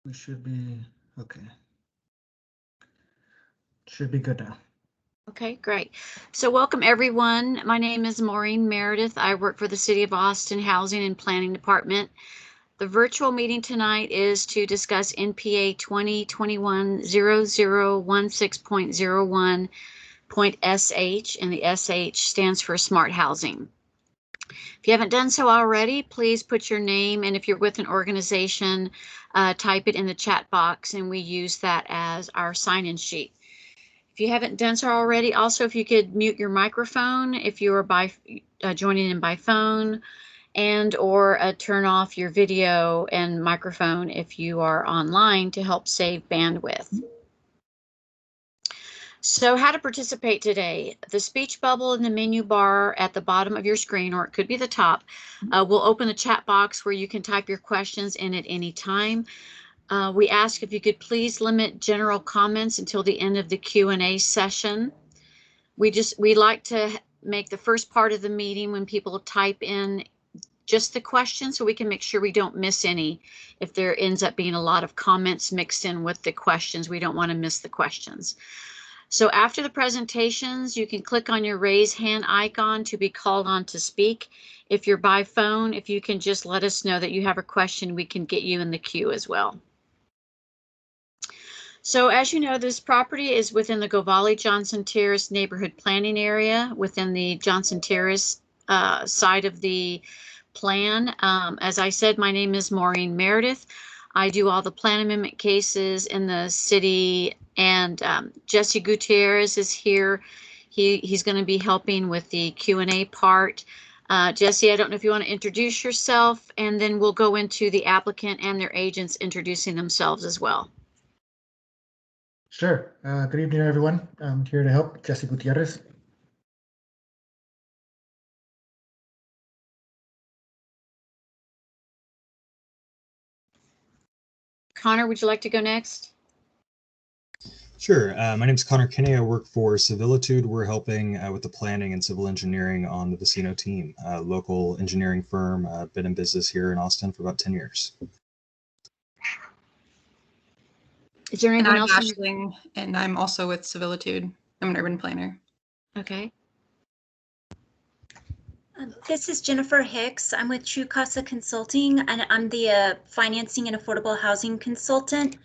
We should be okay. Should be good now. Okay, great. So welcome everyone. My name is Maureen Meredith. I work for the City of Austin Housing and Planning Department. The virtual meeting tonight is to discuss NPA 2021-0016.01.SH, and the SH stands for Smart Housing. If you haven't done so already, please put your name, and if you're with an organization, type it in the chat box, and we use that as our sign-in sheet. If you haven't done so already, also if you could mute your microphone if you are joining in by phone, and or turn off your video and microphone if you are online to help save bandwidth. So how to participate today. The speech bubble in the menu bar at the bottom of your screen, or it could be the top, will open the chat box where you can type your questions in at any time. We ask if you could please limit general comments until the end of the Q&A session. We like to make the first part of the meeting when people type in just the questions so we can make sure we don't miss any. If there ends up being a lot of comments mixed in with the questions, we don't want to miss the questions. So after the presentations, you can click on your raise hand icon to be called on to speak. If you're by phone, if you can just let us know that you have a question, we can get you in the queue as well. So as you know, this property is within the Govalle Johnston Terrace neighborhood planning area within the Johnston Terrace side of the plan. As I said, my name is Maureen Meredith. I do all the plan amendment cases in the city, and Jesse Gutierrez is here. He's going to be helping with the Q&A part. Jesse, I don't know if you want to introduce yourself, and then we'll go into the applicant and their agents introducing themselves as well. Sure. Good evening, everyone. I'm here to help, Jesse Gutierrez. Connor, would you like to go next? Sure. My name is Connor Kinney. I work for Civilitude. We're helping with the planning and civil engineering on the Vecino team, a local engineering firm, been in business here in Austin for about 10 years. Is there anyone else? I'm Ashling, and I'm also with Civilitude. I'm an urban planner. Okay. This is Jennifer Hicks. I'm with True Casa Consulting, and I'm the financing and affordable housing consultant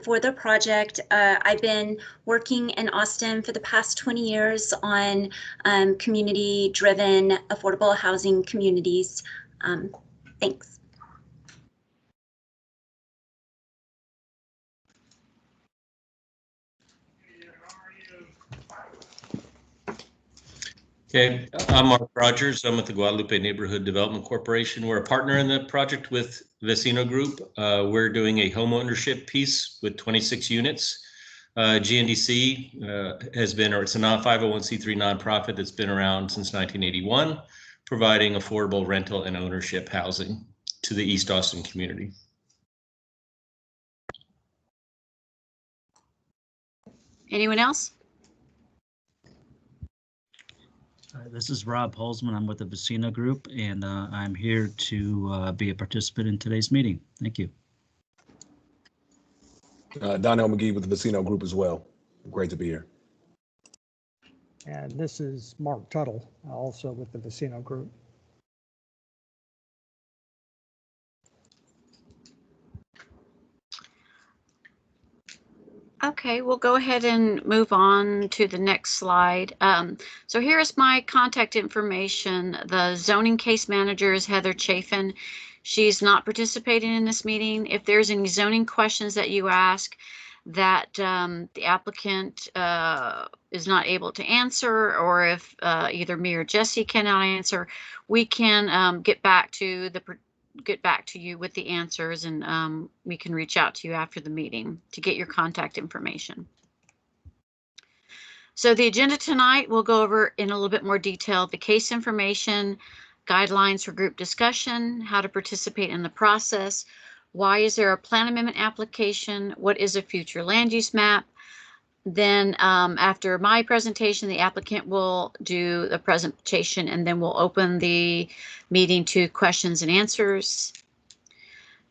for the project. I've been working in Austin for the past 20 years on community-driven affordable housing communities. Thanks. Okay, I'm Mark Rogers. I'm with the Guadalupe Neighborhood Development Corporation. We're a partner in the project with Vecino Group. We're doing a home ownership piece with 26 units. GNDC has been, or it's a 501c3 nonprofit that's been around since 1981, providing affordable rental and ownership housing to the East Austin community. Anyone else? This is Rob Holzman. I'm with the Vecino Group, and I'm here to be a participant in today's meeting. Thank you. Donnell McGee with the Vecino Group as well. Great to be here. And this is Mark Tuttle, also with the Vecino Group. Okay, we'll go ahead and move on to the next slide. So here is my contact information. The zoning case manager is Heather Chafin. She's not participating in this meeting. If there's any zoning questions that you ask that the applicant is not able to answer, or if either me or Jesse cannot answer, we can get back to you with the answers, and we can reach out to you after the meeting to get your contact information. So the agenda tonight, we'll go over in a little bit more detail the case information, guidelines for group discussion, how to participate in the process, why is there a plan amendment application, what is a future land use map. Then after my presentation, the applicant will do the presentation, and then we'll open the meeting to questions and answers.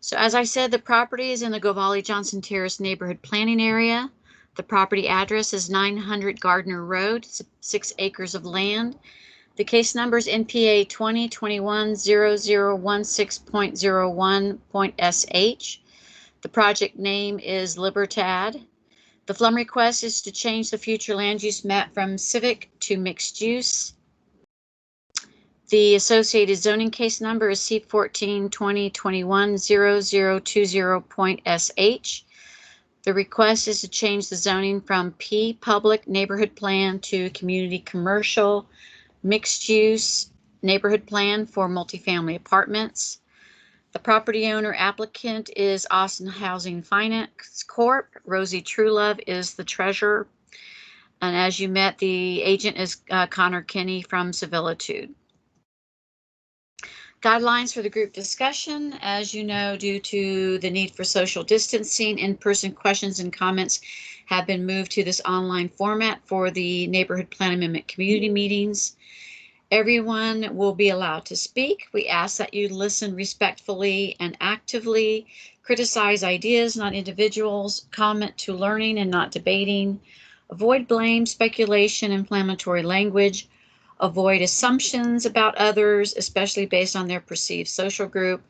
So as I said, the property is in the Govalle Johnston Terrace neighborhood planning area. The property address is 900 Gardner Road, 6 acres of land. The case number is NPA 2021-0016.01.SH. The project name is Libertad. The FLUM request is to change the future land use map from civic to mixed use. The associated zoning case number is C14-2021-0020.SH. The request is to change the zoning from P public neighborhood plan to community commercial mixed use neighborhood plan for multifamily apartments. The property owner applicant is Austin Housing Finance Corp. Rosie Truelove is the treasurer. And as you met, the agent is Connor Kinney from Civilitude. Guidelines for the group discussion. As you know, due to the need for social distancing, in-person questions and comments have been moved to this online format for the Neighborhood Plan Amendment community meetings. Everyone will be allowed to speak. We ask that you listen respectfully and actively, criticize ideas, not individuals, comment to learning and not debating, avoid blame, speculation, inflammatory language, avoid assumptions about others, especially based on their perceived social group,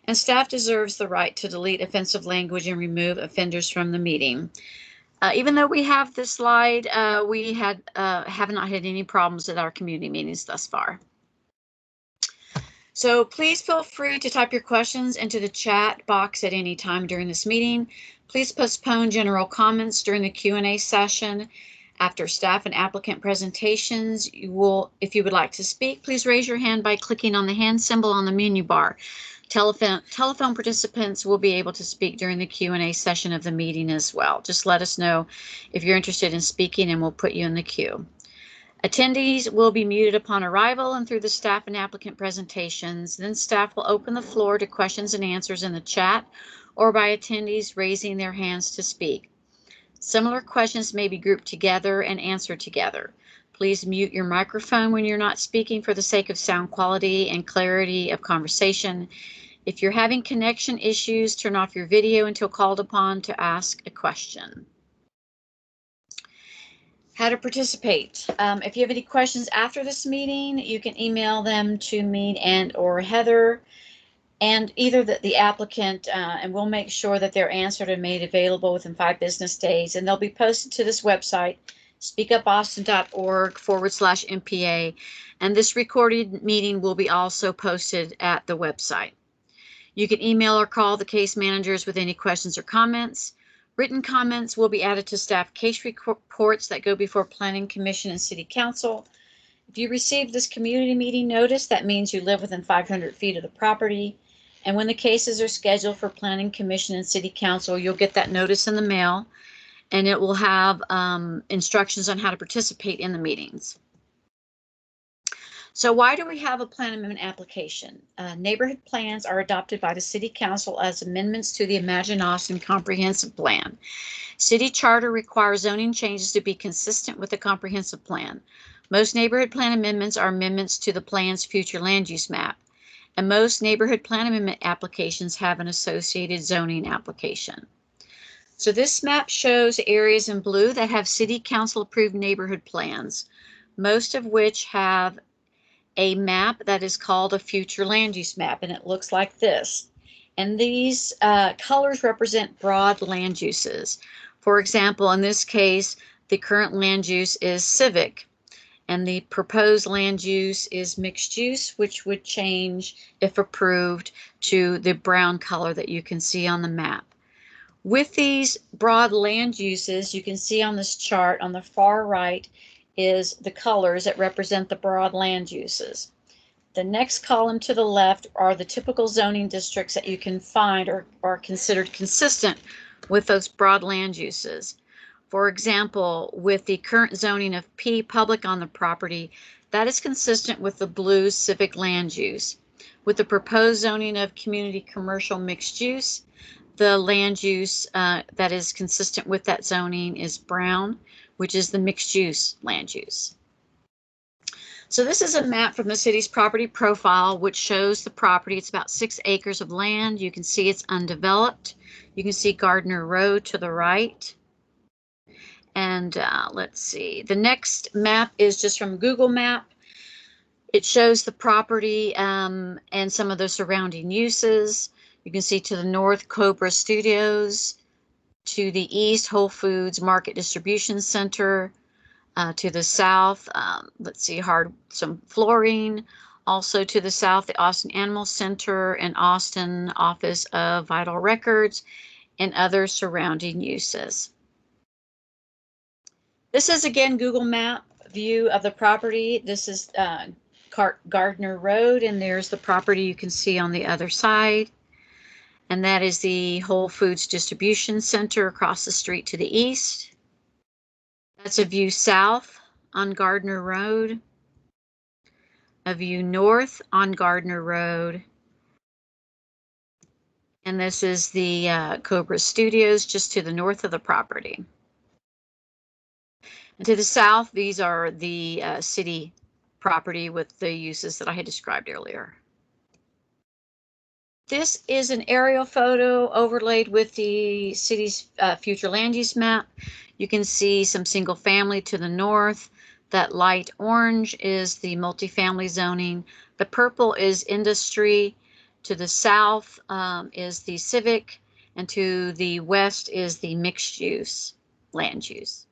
and staff deserves the right to delete offensive language and remove offenders from the meeting. Even though we have this slide, we have not had any problems at our community meetings thus far. So please feel free to type your questions into the chat box at any time during this meeting. Please postpone general comments during the Q&A session. After staff and applicant presentations, if you would like to speak, please raise your hand by clicking on the hand symbol on the menu bar. Telephone participants will be able to speak during the Q&A session of the meeting as well. Just let us know if you're interested in speaking and we'll put you in the queue. Attendees will be muted upon arrival and through the staff and applicant presentations. Then staff will open the floor to questions and answers in the chat or by attendees raising their hands to speak. Similar questions may be grouped together and answered together. Please mute your microphone when you're not speaking for the sake of sound quality and clarity of conversation. If you're having connection issues, turn off your video until called upon to ask a question. How to participate. If you have any questions after this meeting, you can email them to me and or Heather and either the applicant, and we'll make sure that they're answered and made available within 5 business days. And they'll be posted to this website, speakupaustin.org/MPA. And this recorded meeting will be also posted at the website. You can email or call the case managers with any questions or comments. Written comments will be added to staff case reports that go before Planning Commission and City Council. If you receive this community meeting notice, that means you live within 500 feet of the property. And when the cases are scheduled for Planning Commission and City Council, you'll get that notice in the mail, and it will have instructions on how to participate in the meetings. So why do we have a plan amendment application? Neighborhood plans are adopted by the City Council as amendments to the Imagine Austin Comprehensive Plan. City Charter requires zoning changes to be consistent with the comprehensive plan. Most neighborhood plan amendments are amendments to the plan's future land use map, and most neighborhood plan amendment applications have an associated zoning application. So this map shows areas in blue that have City Council approved neighborhood plans, most of which have a map that is called a future land use map, and it looks like this. And these colors represent broad land uses. For example, in this case, the current land use is civic, and the proposed land use is mixed use, which would change, if approved, to the brown color that you can see on the map. With these broad land uses, you can see on this chart on the far right is the colors that represent the broad land uses. The next column to the left are the typical zoning districts that you can find or are considered consistent with those broad land uses. For example, with the current zoning of P public on the property, that is consistent with the blue civic land use. With the proposed zoning of community commercial mixed use, the land use that is consistent with that zoning is brown, which is the mixed use land use. So this is a map from the city's property profile, which shows the property. It's about 6 acres of land. You can see it's undeveloped. You can see Gardner Road to the right. And let's see, the next map is just from Google Map. It shows the property and some of the surrounding uses. You can see to the north, Cobra Studios. To the east, Whole Foods Market Distribution Center. To the south, let's see, some flooring. Also to the south, the Austin Animal Center and Austin Office of Vital Records and other surrounding uses. This is again Google Map view of the property. This is Gardner Road, and there's the property you can see on the other side. And that is the Whole Foods Distribution Center across the street to the east. That's a view south on Gardner Road, a view north on Gardner Road. And this is the Cobra Studios just to the north of the property. And to the south, these are the city property with the uses that I had described earlier. This is an aerial photo overlaid with the city's future land use map. You can see some single family to the north. That light orange is the multifamily zoning. The purple is industry. To the south is the civic, and to the west is the mixed use land use.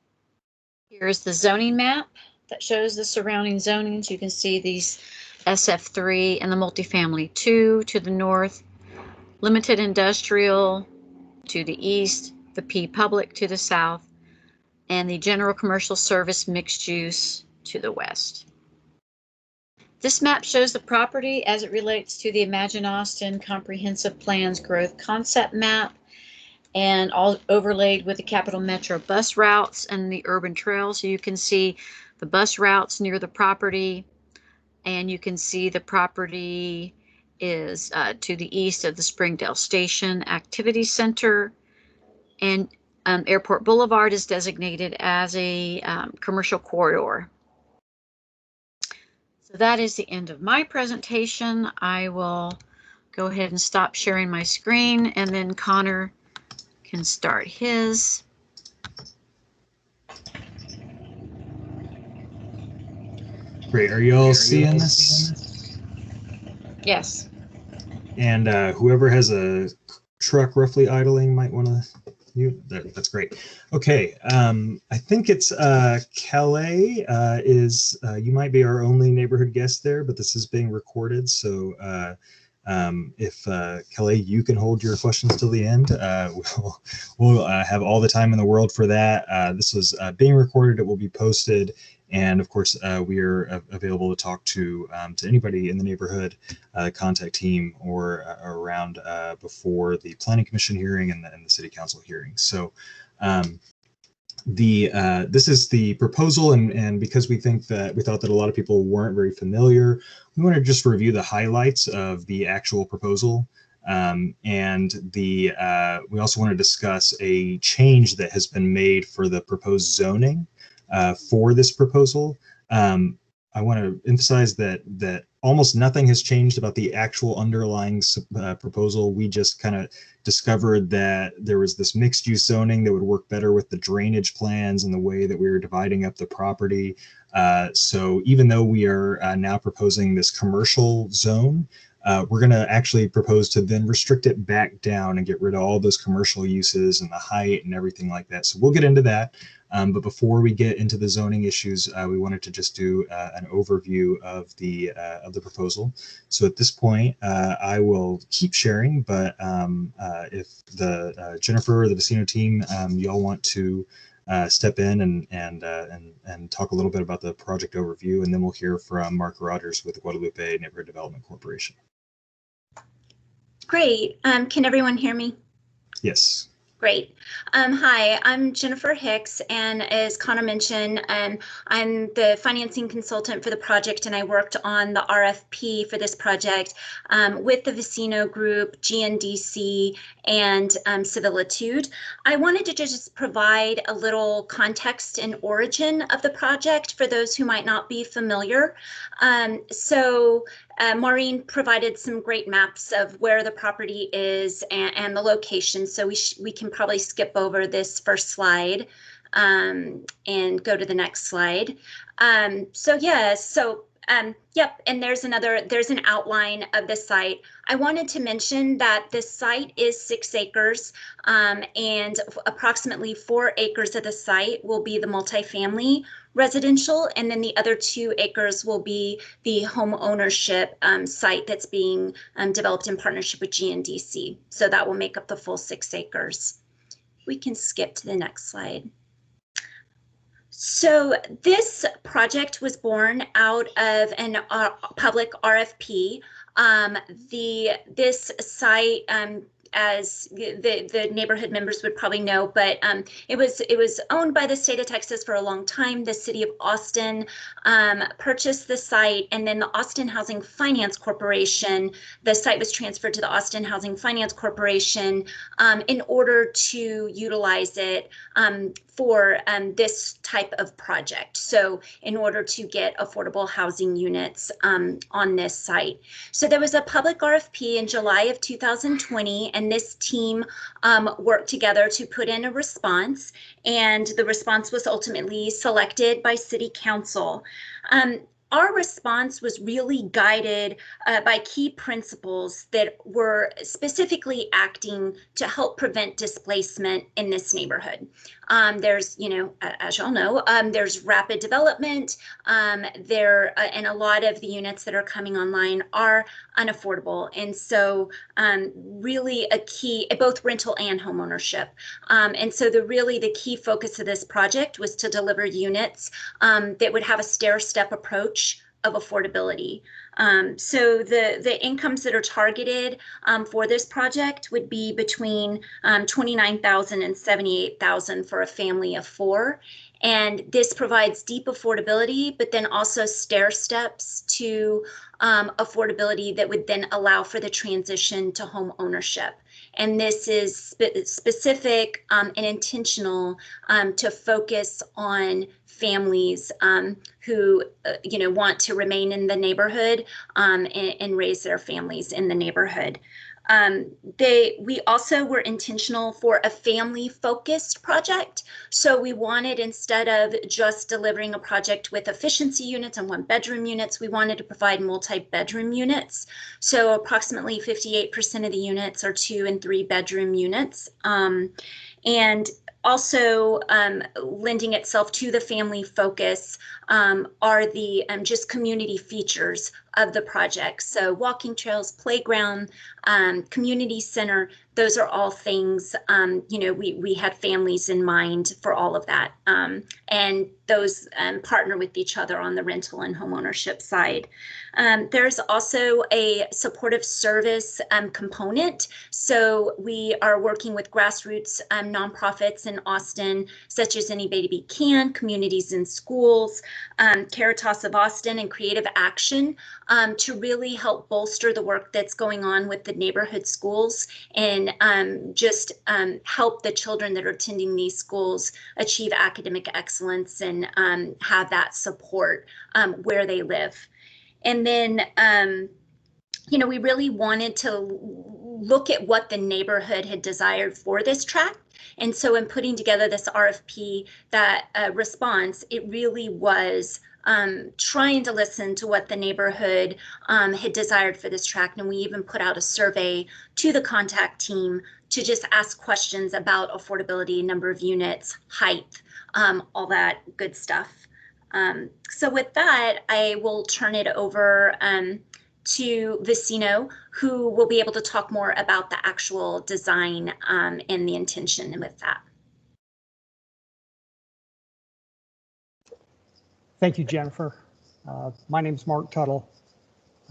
Here's the zoning map that shows the surrounding zonings. You can see these SF3 and the multifamily 2 to the north, limited industrial to the east, the P public to the south, and the general commercial service mixed use to the west. This map shows the property as it relates to the Imagine Austin Comprehensive Plans Growth Concept Map, and all overlaid with the Capital Metro bus routes and the urban trails. So you can see the bus routes near the property, and you can see the property is to the east of the Springdale Station Activity Center, and Airport Boulevard is designated as a commercial corridor. So that is the end of my presentation. I will go ahead and stop sharing my screen, and then Connor can start his. Great. Are you all seeing this? Yes. And whoever has a truck roughly idling might want to. That's great. Okay. I think it's Calais is. You might be our only neighborhood guest there, but this is being recorded, so. If Calais, you can hold your questions till the end. We'll have all the time in the world for that. This was being recorded. It will be posted, and of course, we are available to talk to anybody in the neighborhood, contact team, or around before the Planning Commission hearing and the City Council hearing. So. This is the proposal, and because we thought that a lot of people weren't very familiar, we want to just review the highlights of the actual proposal, and we also want to discuss a change that has been made for the proposed zoning for this proposal. I want to emphasize that almost nothing has changed about the actual underlying proposal. We just kind of discovered that there was this mixed use zoning that would work better with the drainage plans and the way that we were dividing up the property. So even though we are now proposing this commercial zone, we're going to actually propose to then restrict it back down and get rid of all those commercial uses and the height and everything like that. So we'll get into that. But before we get into the zoning issues, we wanted to just do an overview of the proposal. So at this point, I will keep sharing, but if the Jennifer or the Vecino team, y'all want to step in and talk a little bit about the project overview, and then we'll hear from Mark Rogers with the Guadalupe Neighborhood Development Corporation. Great. Can everyone hear me? Yes. Great. Hi, I'm Jennifer Hicks, and as Connor mentioned, I'm the financing consultant for the project, and I worked on the RFP for this project with the Vecino Group, GNDC, and Civilitude. I wanted to just provide a little context and origin of the project for those who might not be familiar. Maureen provided some great maps of where the property is and the location, so we can probably skip over this first slide and go to the next slide. Yep, and there's an outline of the site. I wanted to mention that this site is 6 acres and approximately 4 acres of the site will be the multifamily residential, and then the other 2 acres will be the home ownership site that's being developed in partnership with GNDC. So that will make up the full 6 acres. We can skip to the next slide. So this project was born out of an public RFP. This site, as the neighborhood members would probably know, but it was owned by the state of Texas for a long time. The city of Austin purchased the site, and then the Austin Housing Finance Corporation, the site was transferred to the Austin Housing Finance Corporation in order to utilize it for this type of project. So in order to get affordable housing units on this site. So there was a public RFP in July of 2020, and this team worked together to put in a response, and the response was ultimately selected by City Council. Our response was really guided by key principles that were specifically acting to help prevent displacement in this neighborhood. There's, as y'all know, there's rapid development and a lot of the units that are coming online are unaffordable. And so really a key, both rental and home ownership. And so the key focus of this project was to deliver units that would have a stair-step approach of affordability. So the incomes that are targeted for this project would be between $29,000 and $78,000 for a family of 4. And this provides deep affordability, but then also stair steps to affordability that would then allow for the transition to home ownership. And this is specific and intentional to focus on families who want to remain in the neighborhood and raise their families in the neighborhood. We also were intentional for a family-focused project. So we wanted, instead of just delivering a project with efficiency units and 1-bedroom units, we wanted to provide multi-bedroom units. So approximately 58% of the units are 2- and 3-bedroom units. And also lending itself to the family focus are the just community features of the project. So walking trails, playground, community center, those are all things, we had families in mind for all of that. And those partner with each other on the rental and homeownership side. There's also a supportive service component. So we are working with grassroots nonprofits in Austin, such as Any Baby Can, Communities in Schools, Caritas of Austin, and Creative Action to really help bolster the work that's going on with the neighborhood schools and just help the children that are attending these schools achieve academic excellence and have that support where they live. And then, we really wanted to look at what the neighborhood had desired for this tract. And so in putting together this RFP, that response, it really was trying to listen to what the neighborhood had desired for this tract. And we even put out a survey to the contact team to just ask questions about affordability, number of units, height, all that good stuff. So with that, I will turn it over to Vecino, who will be able to talk more about the actual design and the intention with that. Thank you, Jennifer. My name is Mark Tuttle.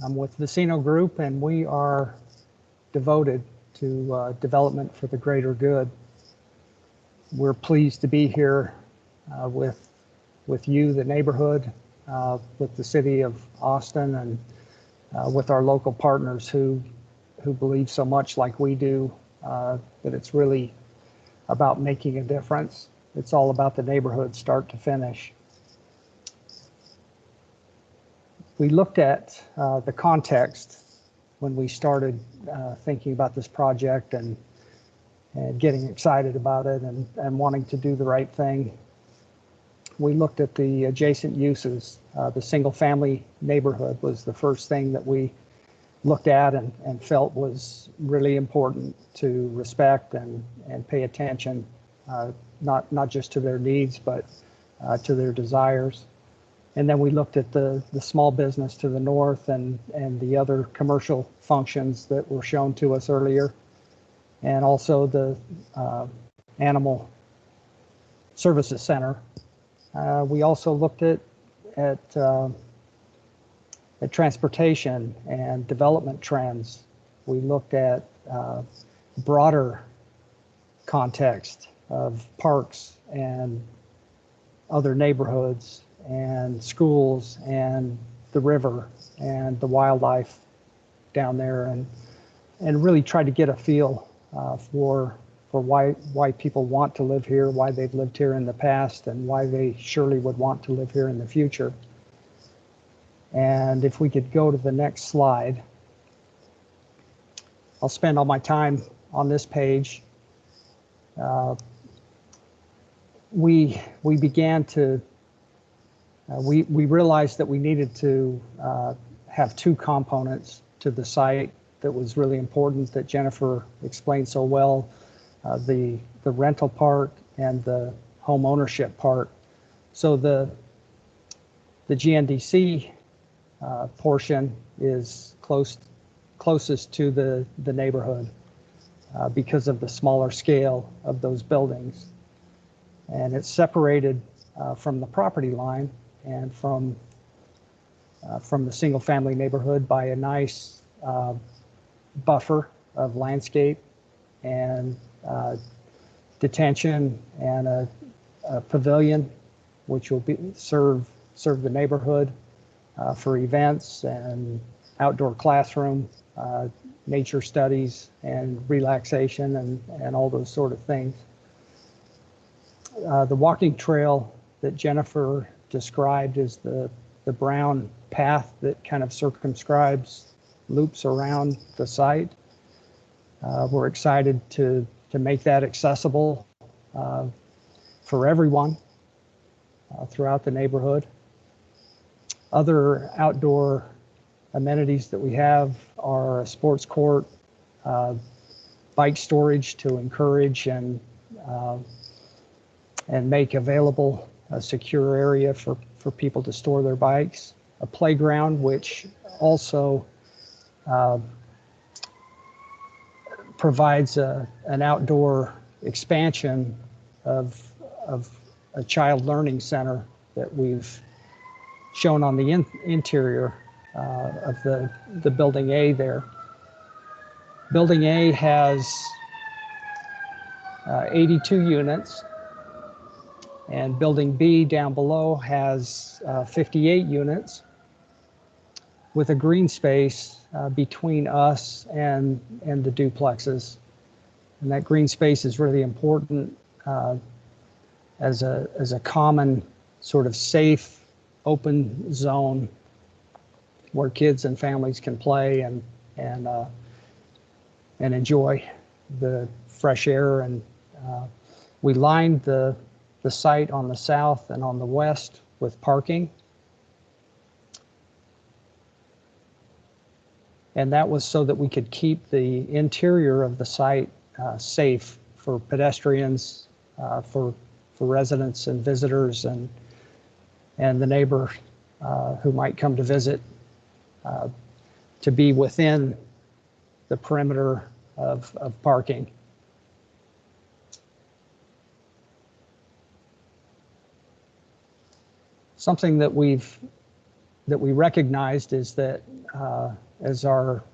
I'm with Vecino Group, and we are devoted to development for the greater good. We're pleased to be here with you, the neighborhood, with the city of Austin, and with our local partners who believe so much like we do, that it's really about making a difference. It's all about the neighborhood start to finish. We looked at the context when we started thinking about this project and getting excited about it and wanting to do the right thing. We looked at the adjacent uses. The single family neighborhood was the first thing that we looked at and felt was really important to respect and pay attention, not just to their needs, but to their desires. And then we looked at the small business to the north and the other commercial functions that were shown to us earlier, and also the animal services center. We also looked at transportation and development trends. We looked at broader context of parks and other neighborhoods and schools and the river and the wildlife down there, and really tried to get a feel for why people want to live here, why they've lived here in the past, and why they surely would want to live here in the future. And if we could go to the next slide, I'll spend all my time on this page. We began to we realized that we needed to have two components to the site that was really important, that Jennifer explained so well, the rental part and the home ownership part. So the GNDC portion is closest to the neighborhood because of the smaller scale of those buildings. And it's separated from the property line and from the single family neighborhood by a nice buffer of landscape and detention and a pavilion, which will serve the neighborhood for events and outdoor classroom, nature studies and relaxation and all those sort of things. The walking trail that Jennifer described is the brown path that kind of circumscribes, loops around the site. We're excited to make that accessible for everyone throughout the neighborhood. Other outdoor amenities that we have are a sports court, bike storage to encourage and make available a secure area for people to store their bikes, a playground which also provides an outdoor expansion of a child learning center that we've shown on the interior of the building A there. Building A has 82 units, and building B down below has 58 units, with a green space between us and the duplexes. And that green space is really important as a common sort of safe, open zone where kids and families can play and enjoy the fresh air. And we lined the site on the south and on the west with parking. And that was so that we could keep the interior of the site safe for pedestrians, for residents and visitors and the neighbor who might come to visit, to be within the perimeter of parking. Something that we recognized is that as our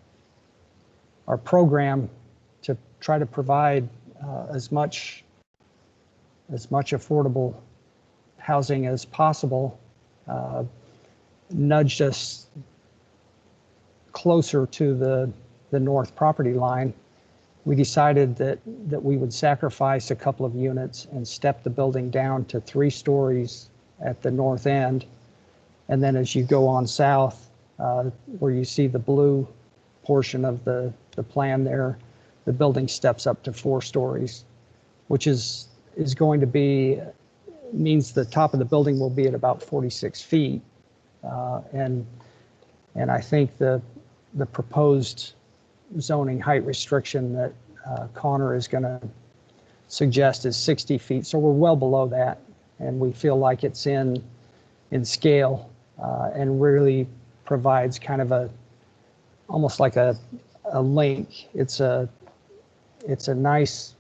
program to try to provide as much as much affordable housing as possible, nudged us closer to the north property line. We decided that we would sacrifice a couple of units and step the building down to 3 stories at the north end. And then as you go on south, where you see the blue portion of the plan there, the building steps up to 4 stories, which is going to be, means the top of the building will be at about 46 feet. And I think the proposed zoning height restriction that Connor is going to suggest is 60 feet. So we're well below that, and we feel like it's in scale and really provides kind of almost like a link. It's a nice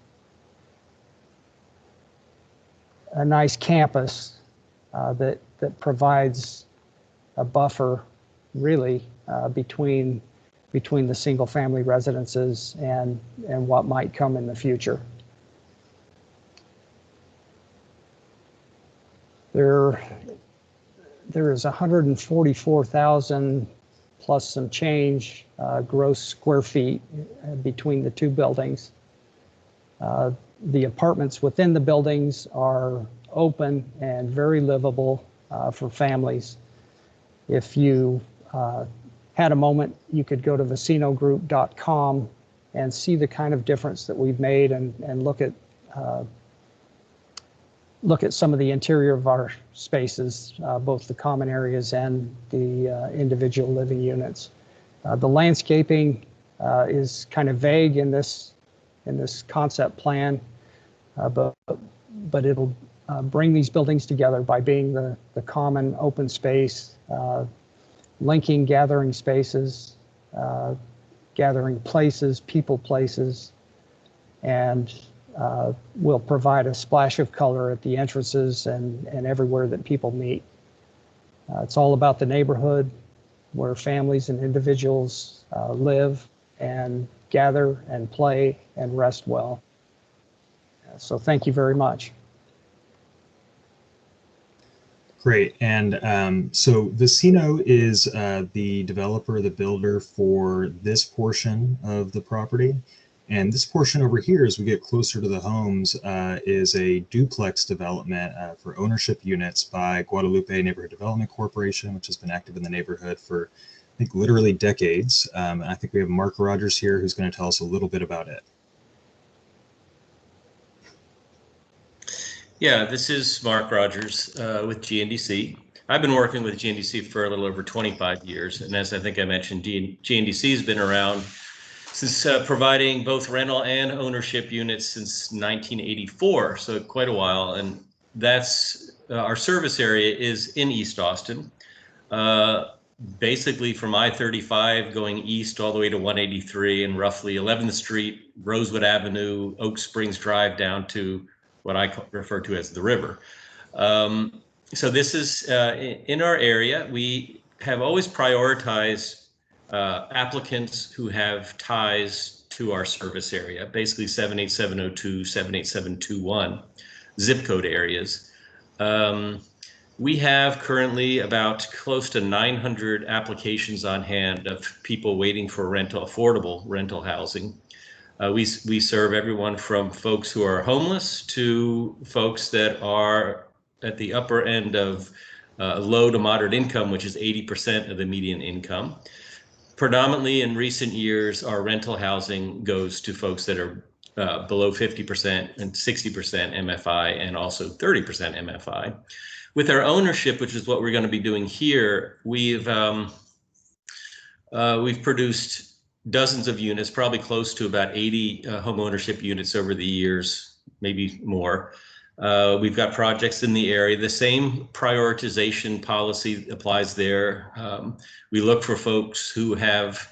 campus that provides a buffer really between the single family residences and what might come in the future. There is 144,000 plus some change gross square feet between the 2 buildings. The apartments within the buildings are open and very livable for families. If you had a moment, you could go to vecinogroup.com and see the kind of difference that we've made and look at some of the interior of our spaces, both the common areas and the individual living units. The landscaping is kind of vague in this concept plan, but it'll bring these buildings together by being the common open space, linking gathering spaces, gathering places, people places, and will provide a splash of color at the entrances and everywhere that people meet. It's all about the neighborhood where families and individuals live and gather and play and rest well. So thank you very much. Great. And so Vecino is the developer, the builder for this portion of the property. And this portion over here, as we get closer to the homes, is a duplex development for ownership units by Guadalupe Neighborhood Development Corporation, which has been active in the neighborhood for, I think, literally decades. And I think we have Mark Rogers here who's going to tell us a little bit about it. Yeah, this is Mark Rogers with GNDC. I've been working with GNDC for a little over 25 years. And as I think I mentioned, GNDC has been around since providing both rental and ownership units since 1984, so quite a while. And that's our service area is in East Austin, basically from I-35 going east all the way to 183 and roughly 11th Street, Rosewood Avenue, Oak Springs Drive down to what I refer to as the river. So this is in our area. We have always prioritized applicants who have ties to our service area, basically 78702, 78721 zip code areas. We have currently about close to 900 applications on hand of people waiting for affordable rental housing. We serve everyone from folks who are homeless to folks that are at the upper end of low to moderate income, which is 80% of the median income. Predominantly in recent years, our rental housing goes to folks that are below 50% and 60% MFI and also 30% MFI. With our ownership, which is what we're going to be doing here, we've produced dozens of units, probably close to about 80 home ownership units over the years, maybe more. We've got projects in the area. The same prioritization policy applies there. We look for folks who have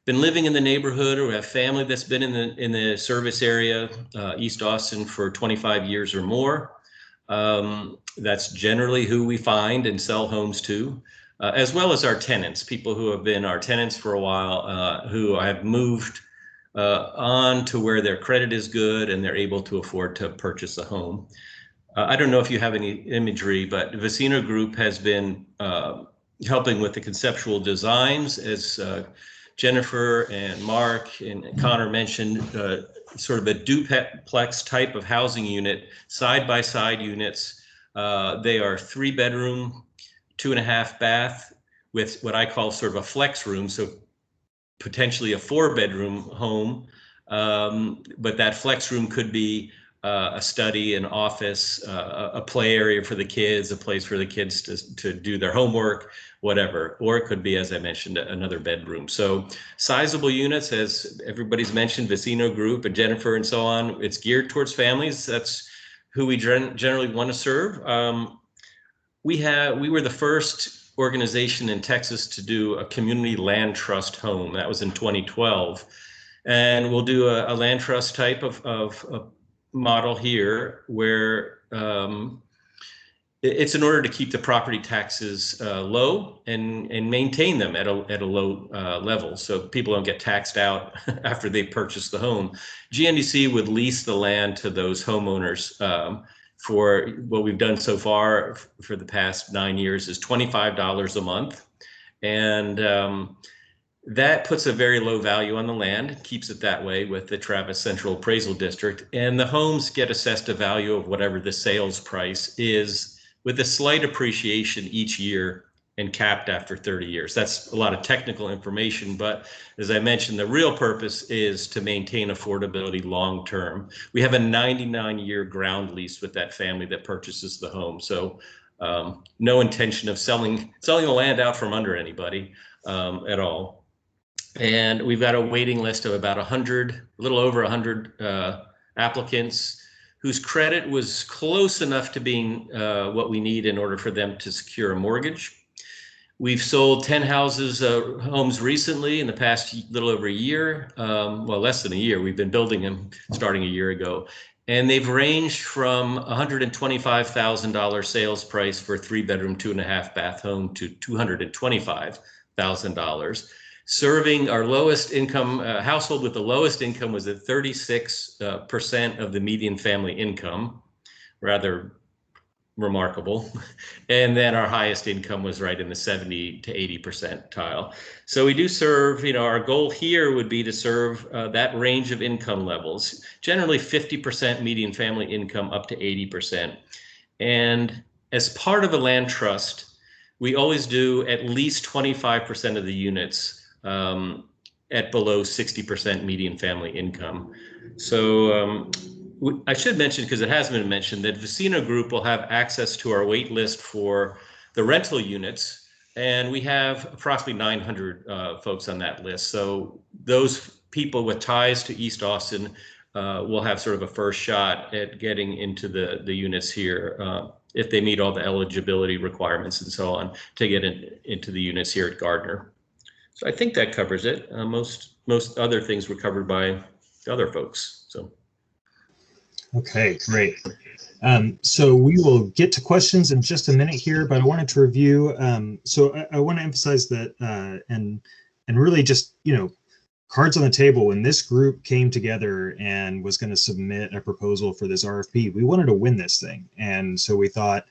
been living in the neighborhood or have family that's been in the service area, East Austin, for 25 years or more. That's generally who we find and sell homes to. As well as our tenants, people who have been our tenants for a while, who have moved on to where their credit is good and they're able to afford to purchase a home. I don't know if you have any imagery, but Vecino Group has been helping with the conceptual designs, as Jennifer and Mark and Connor mentioned, sort of a duplex type of housing unit, side-by-side units. They are 3-bedroom, 2.5 bath with what I call sort of a flex room, so potentially a 4-bedroom home, but that flex room could be a study, an office, a play area for the kids, a place for the kids to do their homework, whatever. Or it could be, as I mentioned, another bedroom. So sizable units, as everybody's mentioned, Vecino Group and Jennifer and so on. It's geared towards families. That's who we generally want to serve. We were the first organization in Texas to do a community land trust home. That was in 2012. And we'll do a land trust type of model here where it's in order to keep the property taxes low and maintain them at a low level so people don't get taxed out after they purchase the home. GNDC would lease the land to those homeowners. For what we've done so far for the past 9 years is $25 a month. And that puts a very low value on the land, keeps it that way with the Travis Central Appraisal District. And the homes get assessed a value of whatever the sales price is, with a slight appreciation each year and capped after 30 years. That's a lot of technical information, but as I mentioned, the real purpose is to maintain affordability long term. We have a 99-year ground lease with that family that purchases the home. So no intention of selling the land out from under anybody at all. And we've got a waiting list of about 100, a little over 100 applicants whose credit was close enough to being what we need in order for them to secure a mortgage. We've sold 10 homes recently in the past little over a year, well, less than a year. We've been building them starting a year ago. And they've ranged from $125,000 sales price for a 3-bedroom, 2.5 bath home to $225,000. Serving our lowest income household with the lowest income was at 36% of the median family income, rather remarkable. And then our highest income was right in the 70 to 80 percentile. So we do serve, our goal here would be to serve that range of income levels, generally 50% median family income up to 80%. And as part of a land trust, we always do at least 25% of the units at below 60% median family income. So I should mention, because it has been mentioned, that Vecino Group will have access to our wait list for the rental units, and we have approximately 900 folks on that list. So those people with ties to East Austin will have sort of a first shot at getting into the units here if they meet all the eligibility requirements and so on to get into the units here at Gardner. So I think that covers it. Most other things were covered by other folks. So. Okay, great. So we will get to questions in just a minute here, but I wanted to review. So I want to emphasize that and really just, cards on the table. When this group came together and was going to submit a proposal for this RFP, we wanted to win this thing. And so we thought,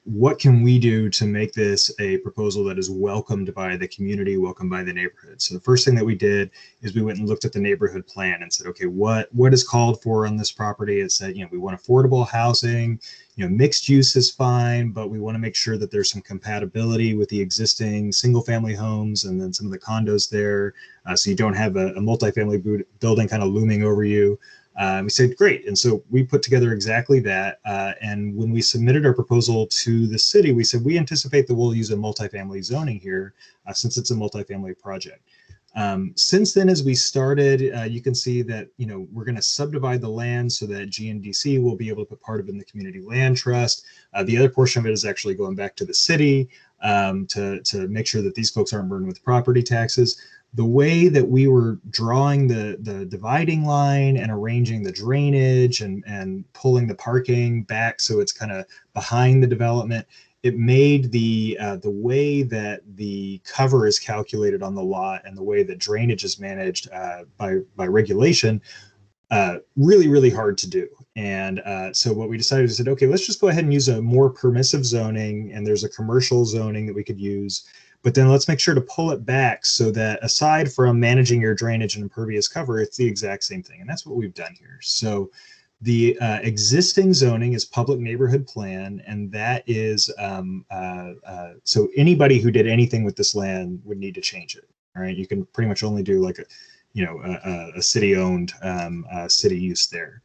what can we do to make this a proposal that is welcomed by the community, welcomed by the neighborhood? So the first thing that we did is we went and looked at the neighborhood plan and said, okay, what is called for on this property? It said, we want affordable housing, mixed use is fine, but we want to make sure that there's some compatibility with the existing single family homes and then some of the condos there. So you don't have a multifamily building kind of looming over you. We said, great. And so we put together exactly that. And when we submitted our proposal to the city, we said, we anticipate that we'll use a multifamily zoning here since it's a multifamily project. Since then, as we started, you can see that, we're going to subdivide the land so that GNDC will be able to put part of it in the community land trust. The other portion of it is actually going back to the city to make sure that these folks aren't burdened with property taxes. The way that we were drawing the dividing line and arranging the drainage and pulling the parking back so it's kind of behind the development, it made the way that the cover is calculated on the lot and the way that drainage is managed by regulation really, really hard to do. And so what we decided is that, okay, let's just go ahead and use a more permissive zoning, and there's a commercial zoning that we could use, but then let's make sure to pull it back so that aside from managing your drainage and impervious cover, it's the exact same thing. And that's what we've done here. So the existing zoning is public neighborhood plan, and that is, so anybody who did anything with this land would need to change it. All right, you can pretty much only do like a city-owned city use there.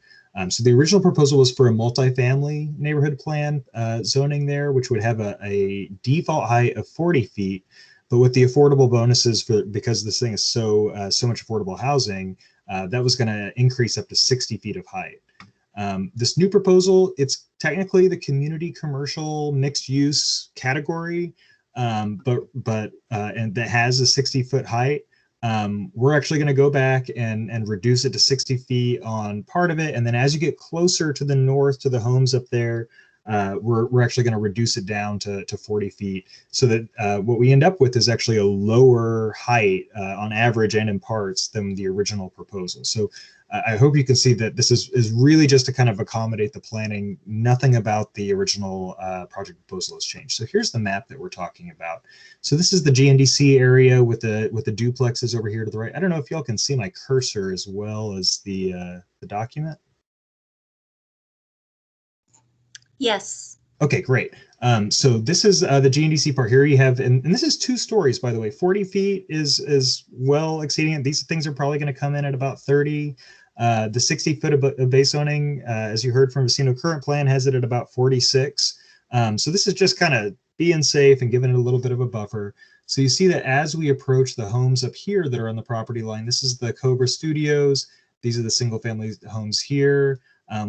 So the original proposal was for a multifamily neighborhood plan zoning there, which would have a default height of 40 feet. But with the affordable bonuses, because this thing is so much affordable housing, that was going to increase up to 60 feet of height. This new proposal, it's technically the community commercial mixed use category, and that has a 60-foot height. We're actually going to go back and reduce it to 60 feet on part of it. And then as you get closer to the north to the homes up there, we're actually going to reduce it down to 40 feet so that what we end up with is actually a lower height on average and in parts than the original proposal. So I hope you can see that this is really just to kind of accommodate the planning. Nothing about the original project proposal has changed. So here's the map that we're talking about. So this is the GNDC area with the duplexes over here to the right. I don't know if y'all can see my cursor as well as the document. Yes. Okay, great. So this is the GNDC part here. You have, and this is 2 stories, by the way. 40 feet is well exceeding it. These things are probably going to come in at about 30. The 60 foot of base zoning, as you heard from Vecino, current plan has it at about 46. So this is just kind of being safe and giving it a little bit of a buffer. So you see that as we approach the homes up here that are on the property line, this is the Cobra Studios. These are the single family homes here.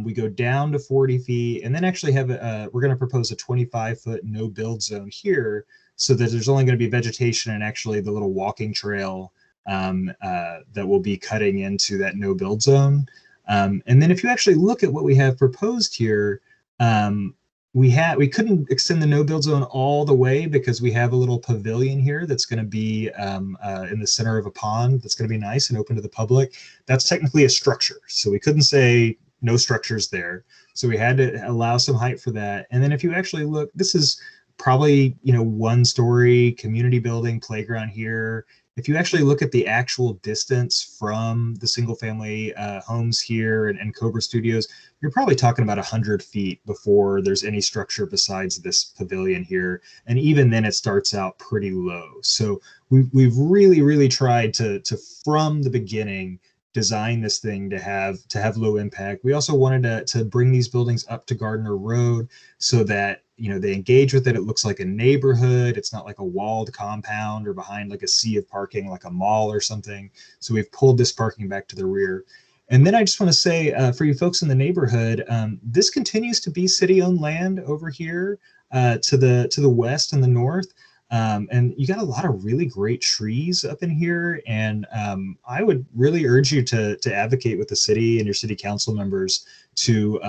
We go down to 40 feet and then actually have, we're going to propose a 25-foot no build zone here so that there's only going to be vegetation and actually the little walking trail that will be cutting into that no build zone. And then if you actually look at what we have proposed here, we couldn't extend the no build zone all the way because we have a little pavilion here that's going to be in the center of a pond that's going to be nice and open to the public. That's technically a structure, so we couldn't say no structures there. So we had to allow some height for that. And then if you actually look, this is probably 1-story community building, playground here. If you actually look at the actual distance from the single family homes here and Cobra Studios, you're probably talking about 100 feet before there's any structure besides this pavilion here. And even then it starts out pretty low. So we've really tried to from the beginning design this thing to have low impact. We also wanted to bring these buildings up to Gardner Road so that they engage with it. It looks like a neighborhood. It's not like a walled compound or behind like a sea of parking like a mall or something. So we've pulled this parking back to the rear. And then I just want to say for you folks in the neighborhood, this continues to be city-owned land over here to the west and the north. And you got a lot of really great trees up in here. And I would really urge you to advocate with the city and your city council members to,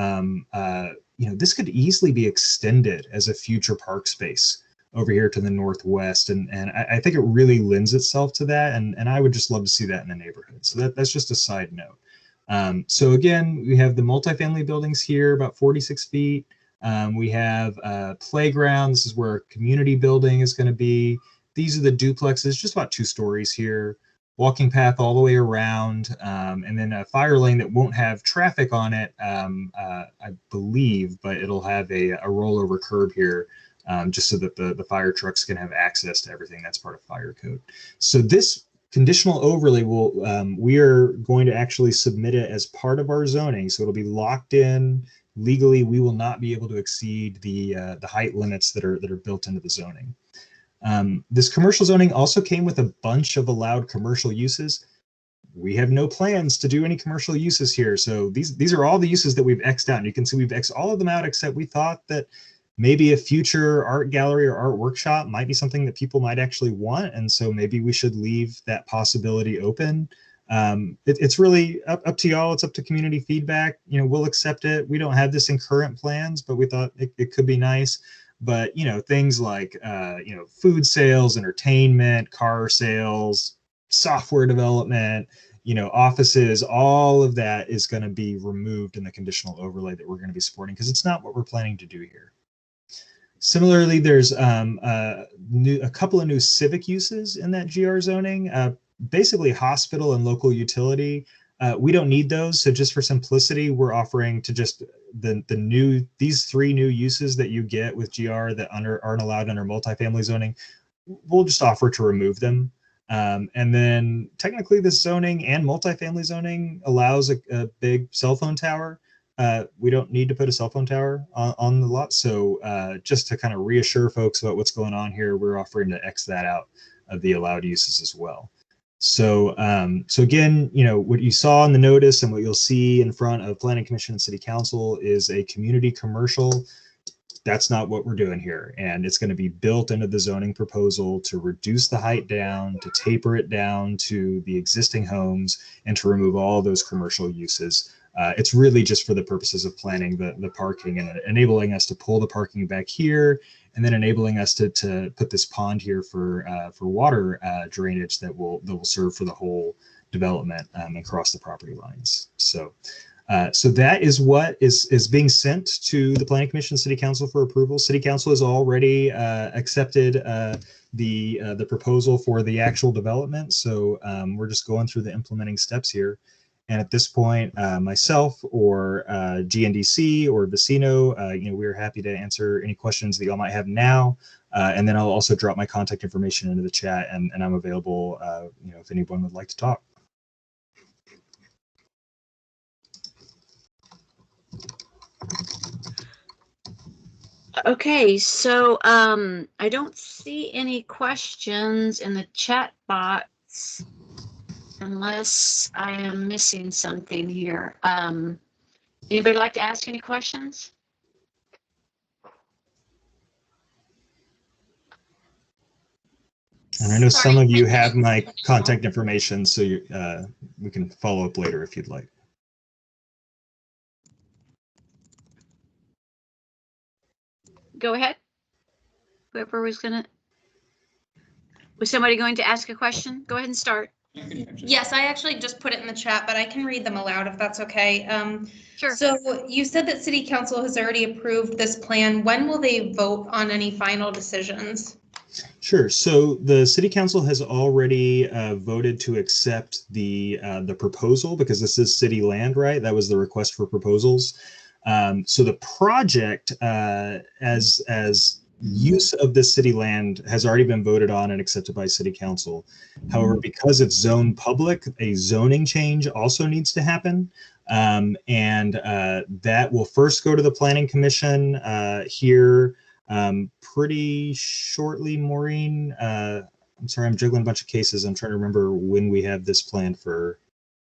this could easily be extended as a future park space over here to the northwest. And I think it really lends itself to that. And I would just love to see that in the neighborhood. So that's just a side note. So again, we have the multifamily buildings here, about 46 feet. We have a playground. This is where a community building is going to be. These are the duplexes, just about 2 stories here. Walking path all the way around, and then a fire lane that won't have traffic on it, I believe, but it'll have a rollover curb here, just so that the fire trucks can have access to everything. That's part of fire code. So this conditional overlay we are going to actually submit it as part of our zoning. So it'll be locked in. Legally, we will not be able to exceed the height limits that are built into the zoning. This commercial zoning also came with a bunch of allowed commercial uses. We have no plans to do any commercial uses here. So these are all the uses that we've X'd out. And you can see we've X'd all of them out, except we thought that maybe a future art gallery or art workshop might be something that people might actually want. And so maybe we should leave that possibility open. It's really up to y'all. It's up to community feedback. We'll accept it. We don't have this in current plans, but we thought it could be nice. But, things like, food sales, entertainment, car sales, software development, offices, all of that is going to be removed in the conditional overlay that we're going to be supporting because it's not what we're planning to do here. Similarly, there's a couple of new civic uses in that GR zoning, basically hospital and local utility. We don't need those, so just for simplicity, we're offering to just these 3 new uses that you get with GR that aren't allowed under multifamily zoning. We'll just offer to remove them. And then technically this zoning and multifamily zoning allows a big cell phone tower. We don't need to put a cell phone tower on the lot. So just to kind of reassure folks about what's going on here, we're offering to X that out of the allowed uses as well. So, so again, what you saw in the notice and what you'll see in front of Planning Commission and City Council is a community commercial. That's not what we're doing here. And it's going to be built into the zoning proposal to reduce the height down, to taper it down to the existing homes, and to remove all those commercial uses. It's really just for the purposes of planning the parking and enabling us to pull the parking back here, and then enabling us to put this pond here for water drainage that will serve for the whole development across the property lines. So that is what is being sent to the Planning Commission, City Council for approval. City Council has already accepted the proposal for the actual development. So we're just going through the implementing steps here. And at this point, myself or GNDC or Vecino, we're happy to answer any questions that y'all might have now. And then I'll also drop my contact information into the chat, and I'm available, if anyone would like to talk. Okay, so I don't see any questions in the chat box unless I am missing something here. Anybody like to ask any questions? And I know some of you have my contact information, so we can follow up later if you'd like. Go ahead. Whoever was somebody going to ask a question? Go ahead and start. Yes, I actually just put it in the chat, but I can read them aloud if that's okay. Sure. So you said that City Council has already approved this plan. When will they vote on any final decisions? Sure. So the City Council has already voted to accept the proposal because this is city land, right? That was the request for proposals. So the project as use of this city land has already been voted on and accepted by City Council. However, because it's zone public, a zoning change also needs to happen. And that will first go to the Planning Commission here pretty shortly. Maureen, I'm sorry, I'm juggling a bunch of cases. I'm trying to remember when we have this planned for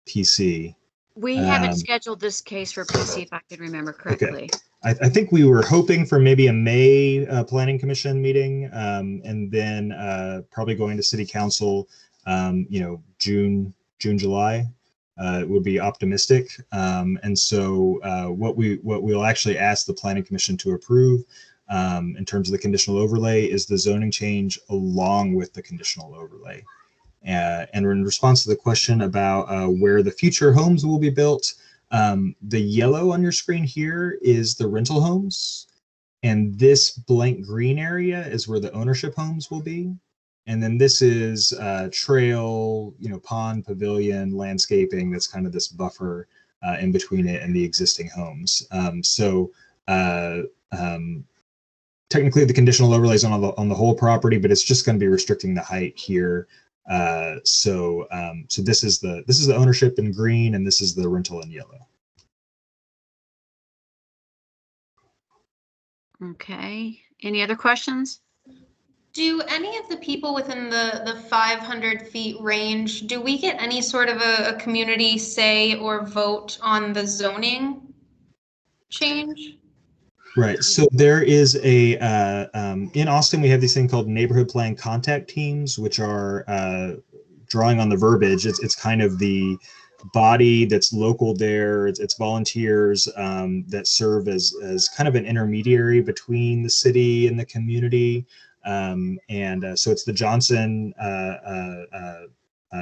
PC. We haven't scheduled this case for PC, if I can remember correctly. Okay. I think we were hoping for maybe a May Planning Commission meeting, and then probably going to City Council, June, July would be optimistic. And so what we'll actually ask the Planning Commission to approve in terms of the conditional overlay is the zoning change along with the conditional overlay. And in response to the question about where the future homes will be built, the yellow on your screen here is the rental homes. And this blank green area is where the ownership homes will be. And then this is trail, pond, pavilion, landscaping. That's kind of this buffer in between it and the existing homes. Technically the conditional overlay is on the whole property, but it's just going to be restricting the height here. So this is the ownership in green, and this is the rental in yellow. Okay. Any other questions? Do any of the people within the 500 feet range, do we get any sort of a community say or vote on the zoning change? Right. So there is in Austin, we have these thing called neighborhood plan contact teams, which are drawing on the verbiage. It's kind of the body that's local there. It's volunteers that serve as kind of an intermediary between the city and the community. So it's the Johnston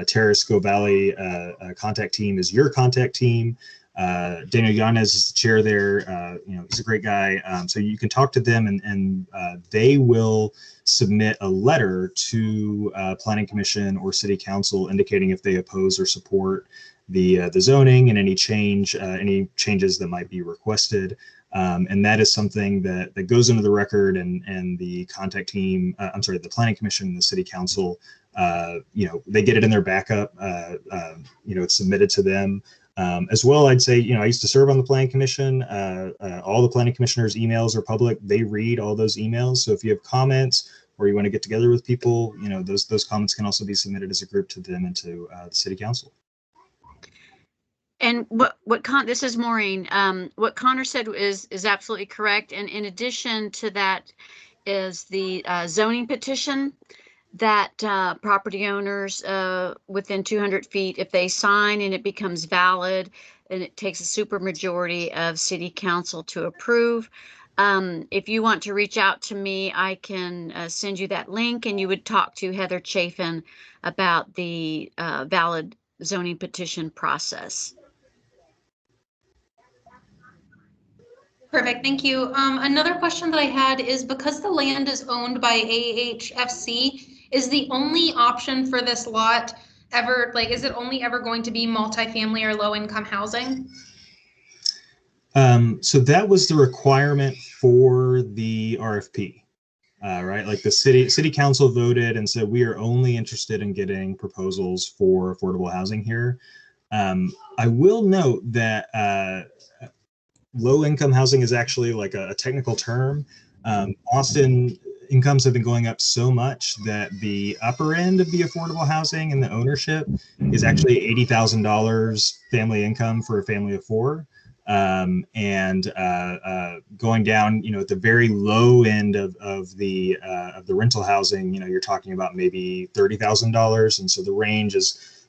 Terrace Govalle contact team is your contact team. Daniel Yanez is the chair there. He's a great guy. So you can talk to them, and they will submit a letter to Planning Commission or City Council indicating if they oppose or support the zoning and any changes that might be requested. And that is something that goes into the record, and the contact team, the Planning Commission and the City Council, they get it in their backup. It's submitted to them. As well, I'd say, I used to serve on the Planning Commission. All the Planning Commissioners' emails are public. They read all those emails. So if you have comments or you want to get together with people, those comments can also be submitted as a group to them and to the City Council. And this is Maureen. What Connor said is absolutely correct. And in addition to that is the zoning petition that property owners within 200 feet, if they sign and it becomes valid, and it takes a super majority of City Council to approve. If you want to reach out to me, I can send you that link, and you would talk to Heather Chafin about the valid zoning petition process. Perfect, thank you. Another question that I had is, because the land is owned by AHFC, is the only option for this lot ever, is it only ever going to be multifamily or low-income housing? So that was the requirement for the RFP, right? Like the city council voted and said, we are only interested in getting proposals for affordable housing here. I will note that low-income housing is actually like a technical term. Austin incomes have been going up so much that the upper end of the affordable housing and the ownership is actually $80,000 family income for a family of four. And going down, at the very low end of the rental housing, you're talking about maybe $30,000. And so the range is,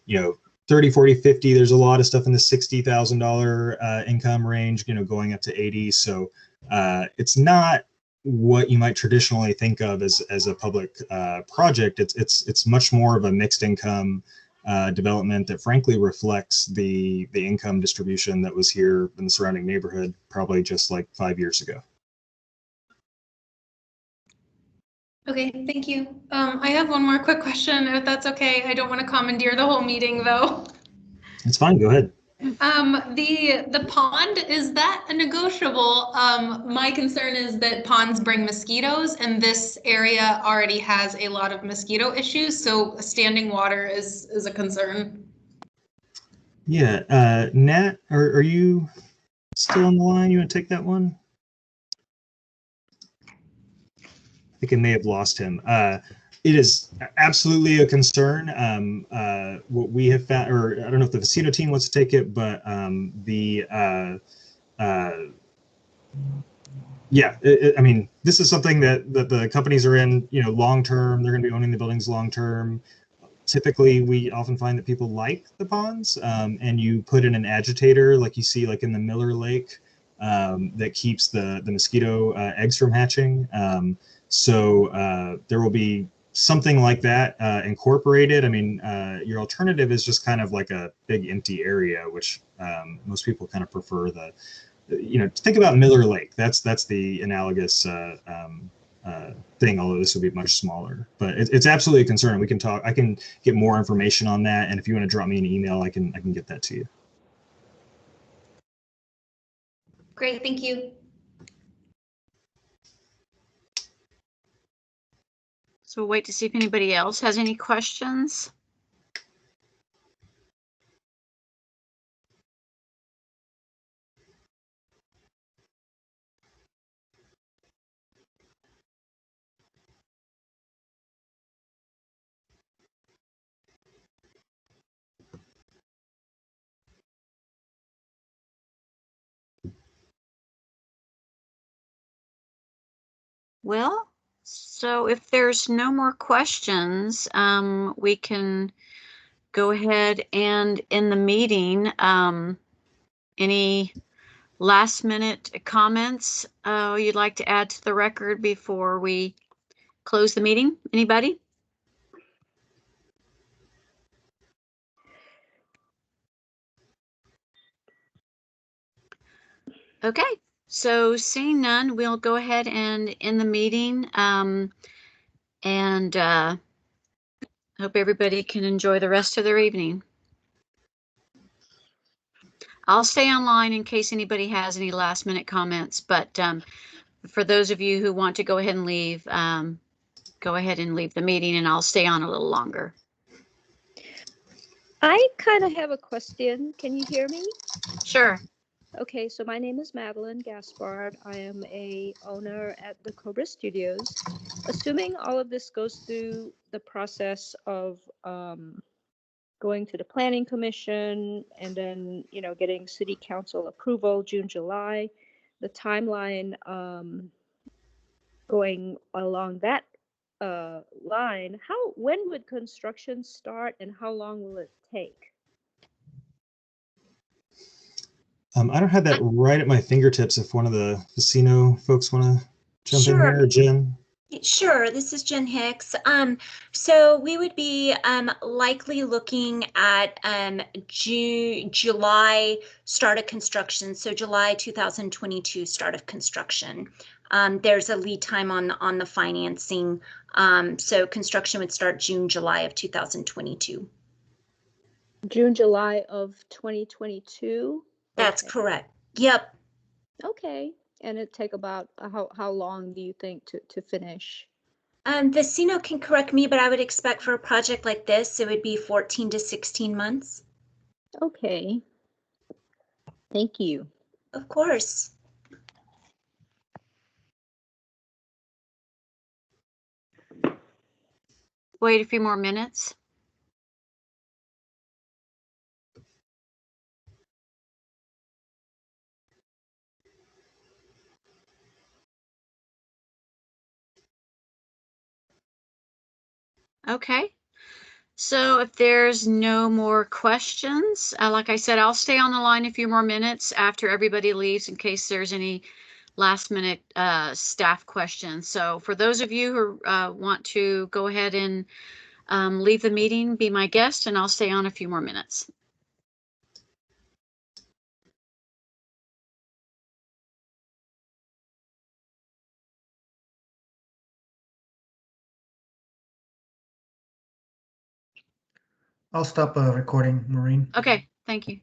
30, 40, 50. There's a lot of stuff in the $60,000 income range, going up to 80. So it's not what you might traditionally think of as a public project. It's much more of a mixed income development that frankly reflects the income distribution that was here in the surrounding neighborhood probably just like 5 years ago. Okay, thank you. I have one more quick question, if that's okay. I don't want to commandeer the whole meeting, though. It's fine, go ahead. The pond, is that a negotiable? My concern is that ponds bring mosquitoes, and this area already has a lot of mosquito issues, so standing water is a concern. Yeah, Nat, are you still on the line? You want to take that one? I think I may have lost him. It is absolutely a concern. What we have found, or I don't know if the Vecino team wants to take it, but I mean, this is something that the companies are in, long term. They're going to be owning the buildings long term. Typically, we often find that people like the ponds, and you put in an agitator, like you see, like in the Miller Lake, that keeps the mosquito eggs from hatching. So there will be something like that incorporated. I mean, your alternative is just kind of like a big empty area, which most people kind of prefer. Think about Miller Lake. That's the analogous thing, although this would be much smaller. But it's absolutely a concern. We can talk. I can get more information on that, and if you want to drop me an email, I can get that to you. Great, thank you. So we'll wait to see if anybody else has any questions. Well, so if there's no more questions, we can go ahead and end the meeting. Any last minute comments you'd like to add to the record before we close the meeting? Anybody? Okay, so seeing none, we'll go ahead and end the meeting. And hope everybody can enjoy the rest of their evening. I'll stay online in case anybody has any last minute comments, but for those of you who want to go ahead and leave, go ahead and leave the meeting, and I'll stay on a little longer. I kind of have a question. Can you hear me? Sure. Okay, so my name is Madeline Gaspard. I am a owner at the Cobra Studios. Assuming all of this goes through the process of going to the Planning Commission and then, you know, getting City Council approval June, July, the timeline going along that line, when would construction start and how long will it take? I don't have that right at my fingertips. If one of the Vecino folks want to jump in here, or Jen. Sure, this is Jen Hicks. So we would be likely looking at July start of construction. So July 2022 start of construction. There's a lead time on the financing. So construction would start June, July of 2022. June, July of 2022? That's Okay. correct. Yep. Okay. And it take about how long do you think to finish? Vecino can correct me, but I would expect for a project like this, it would be 14 to 16 months. Okay. Thank you. Of course. Wait a few more minutes. Okay. So if there's no more questions, like I said, I'll stay on the line a few more minutes after everybody leaves in case there's any last minute staff questions. So for those of you who want to go ahead and leave the meeting, be my guest, and I'll stay on a few more minutes. I'll stop recording, Maureen. Okay, thank you.